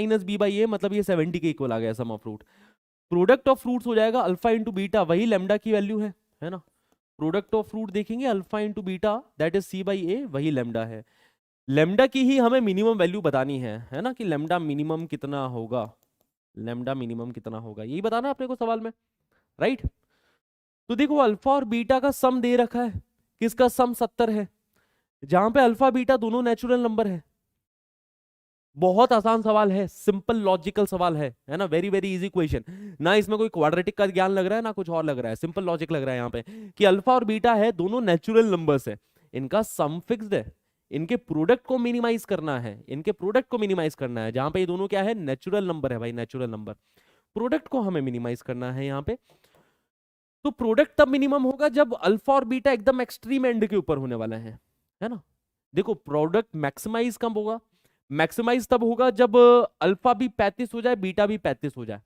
Minus B by ए, मतलब ये 70 के इक्वल आ गया sum of root. Product of roots हो जाएगा अल्फा इंटू बीटा, वही लेमडा की वैल्यू है ना। प्रोडक्ट ऑफ फ्रूट देखेंगे alpha into beta that is C by A, वही लेमडा है। लेमडा की ही हमें मिनिमम वैल्यू बतानी है ना, कि लेमडा मिनिमम कितना होगा, लेमडा मिनिमम कितना होगा, यही बताना है अपने को सवाल में, राइट। तो देखो अल्फा और बीटा का सम दे रखा है, किसका सम 70 है, जहां पे अल्फा बीटा दोनों नेचुरल नंबर है। बहुत आसान सवाल है, सिंपल लॉजिकल सवाल है ना, वेरी वेरी इजी क्वेश्चन। ना इसमें कोई क्वाड्रेटिक का ज्ञान लग रहा है ना कुछ और लग रहा है, सिंपल लॉजिक लग रहा है यहाँ पे, कि अल्फा और बीटा है दोनों नेचुरल नंबर्स है, इनका सम फिक्स्ड है, इनके प्रोडक्ट को मिनिमाइज करना है, इनके प्रोडक्ट को मिनिमाइज करना है, जहां पे ये दोनों क्या है, नेचुरल नंबर है भाई, नेचुरल नंबर। प्रोडक्ट को हमें मिनिमाइज करना है यहाँ पे। तो प्रोडक्ट तब मिनिमम होगा जब अल्फा और बीटा एकदम एक्सट्रीम एंड के ऊपर होने वाला है ना। देखो प्रोडक्ट मैक्सिमाइज कब होगा, मैक्सिमाइज तब होगा जब अल्फा भी 35 हो जाए, बीटा भी 35 हो जाए,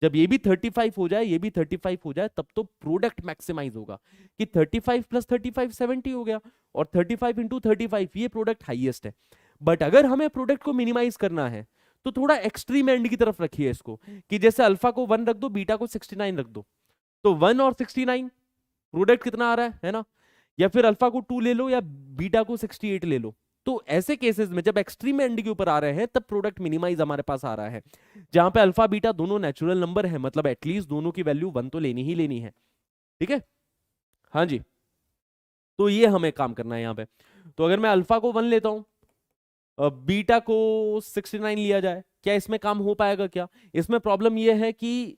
जब ये भी 35 हो जाए, ये भी 35 हो जाए, तब तो प्रोडक्ट मैक्सिमाइज होगा, कि 35 प्लस 35 70 हो गया, और 35 इंटू 35 ये प्रोडक्ट हाईएस्ट है। बट अगर हमें प्रोडक्ट को मिनिमाइज करना है तो थोड़ा एक्सट्रीम एंड की तरफ रखिए इसको, कि जैसे अल्फा को 1 रख दो, बीटा को 69 रख दो, तो 1 और 69 प्रोडक्ट कितना आ रहा है ना, या फिर अल्फा को 2 ले लो या बीटा को 68 ले लो। तो ऐसे केसेस में जब एक्सट्रीम एंड के ऊपर आ रहे हैं तब प्रोडक्ट मिनिमाइज हमारे पास आ रहा है, जहां पे अल्फा बीटा दोनों नेचुरल नंबर है, मतलब एटलीस्ट दोनों की वैल्यू 1 तो लेनी ही लेनी है, ठीक है। हाँ जी, तो ये हमें काम करना है यहाँ पे। तो अगर मैं अल्फा को 1 लेता हूं, बीटा को 69 लिया जाए, क्या इसमें काम हो पाएगा क्या? इसमें प्रॉब्लम यह है कि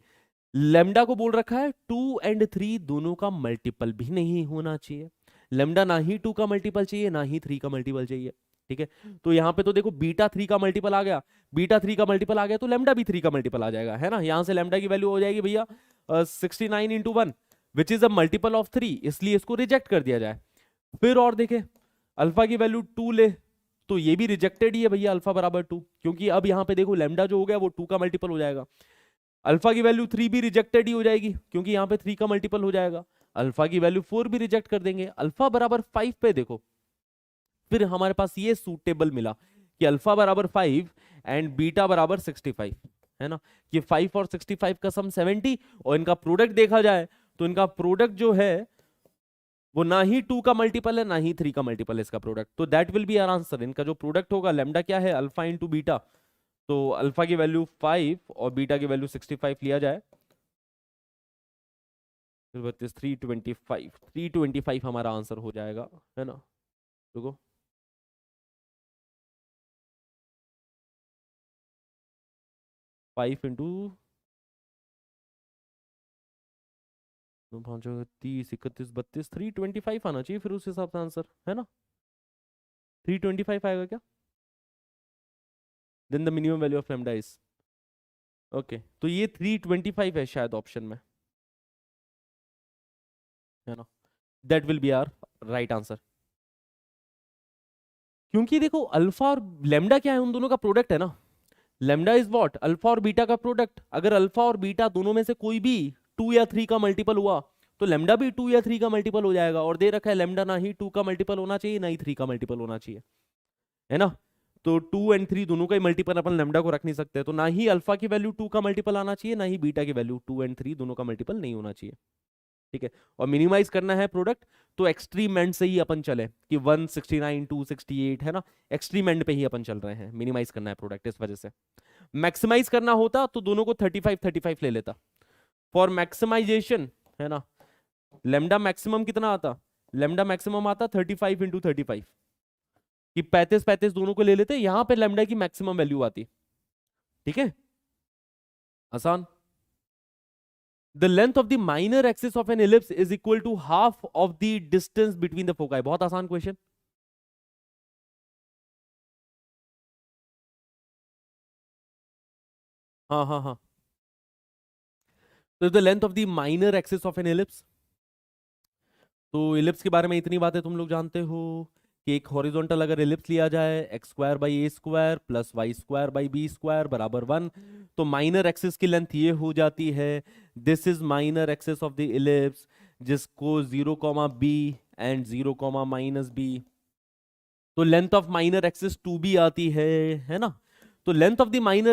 लेमडा को बोल रखा है 2 एंड 3 दोनों का मल्टीपल भी नहीं होना चाहिए, लेमडा ना ही 2 का मल्टीपल चाहिए ना ही 3 का मल्टीपल चाहिए, ठीक है। तो यहाँ पे तो देखो बीटा 3 का मल्टीपल आ गया, बीटा 3 का मल्टीपल आ गया, तो लेमडा भी 3 का मल्टीपल आ जाएगा, है ना। यहाँ से लेमडा की वैल्यू हो जाएगी भैया 69 into 1 which is a multiple of 3, इसलिए इसको रिजेक्ट कर दिया जाए। फिर और देखे अल्फा की वैल्यू 2 ले, तो ये भी रिजेक्टेड ही है भैया, अल्फा बराबर 2, क्योंकि अब यहाँ पे देखो लेमडा जो हो गया वो 2 का मल्टीपल हो जाएगा। अल्फा की वैल्यू 3 भी रिजेक्टेड ही हो जाएगी, क्योंकि यहाँ पे 3 का मल्टीपल हो जाएगा। अल्फा की वैल्यू 4 भी रिजेक्ट कर देंगे, अल्फा बराबर 5 पे देखो, फिर हमारे पास ये सूटेबल मिला कि अल्फा बराबर 5 एंड बीटा बराबर 65, है ना, कि 5 और 65 का सम 70, और इनका प्रोडक्ट देखा जाए तो इनका प्रोडक्ट जो है वो ना ही 2 का मल्टीपल है ना ही 3 का मल्टीपल है इसका प्रोडक्ट, तो that will be our answer. इनका जो प्रोडक्ट होगा, लेमडा क्या है, अल्फा इंटू बीटा, तो अल्फा की वैल्यू 5 और बीटा की वैल्यू 65 लिया जाए, 325 हमारा आंसर हो जाएगा, है ना। देखो 5 इंटू 5 30 31 32 325 आना चाहिए फिर उस हिसाब से आंसर, है ना। 325 आएगा क्या? Then the minimum value of lambda is, okay, तो ये 325 है शायद ऑप्शन में, है ना। That will be our right answer, क्योंकि देखो अल्फा और लेमडा क्या है, उन दोनों का प्रोडक्ट है ना। लेमडा इज व्हाट, अल्फा और बीटा का प्रोडक्ट। अगर अल्फा और बीटा दोनों में से कोई भी 2 या 3 का मल्टीपल हुआ तो लेमडा भी 2 या 3 का मल्टीपल हो जाएगा, और दे रखा है लेमडा ना ही 2 का मल्टीपल होना चाहिए ना ही 3 का मल्टीपल होना चाहिए, है ना। तो 2 एंड 3 दोनों का ही मल्टीपल अपन लेमडा को रख नहीं सकते, तो ना ही अल्फा की वैल्यू 2 का मल्टीपल आना चाहिए ना ही बीटा की वैल्यू 2 एंड 3 दोनों का मल्टीपल नहीं होना चाहिए, ठीक है। और मिनिमाइज करना है प्रोडक्ट, तो एक्सट्रीम एंड से ही अपन चले कि 169 268, है ना, एक्सट्रीम एंड पे ही अपन चल रहे हैं, मिनिमाइज करना है प्रोडक्ट, इस वजह से। मैक्सिमाइज करना होता तो दोनों को 35 35 ले लेता फॉर मैक्सिमाइजेशन, है ना। लेमडा मैक्सिमम कितना आता, लेमडा मैक्सिमम आता 35 इंटू 35, कि 35 35 दोनों को ले लेते, यहां पे लेमडा की मैक्सिमम वैल्यू आती, ठीक है, आसान। The length of the minor axis of an ellipse is equal to half of the distance between the foci, बहुत आसान क्वेश्चन। हाँ हाँ हाँ, तो the length of the minor axis of an ellipse, तो एलिप्स के बारे में इतनी बातें तुम लोग जानते हो कि एक हॉरिजॉन्टल अगर एलिप्स लिया जाए x square by a square plus y square by b square बराबर 1, तो माइनर एक्सिस की लेंथ ये हो जाती है, this is minor axis of the ellipse, जिसको 0 comma B and 0 comma minus B, तो length of minor axis 2b आती है ना। तो लेंथ ऑफ द माइनर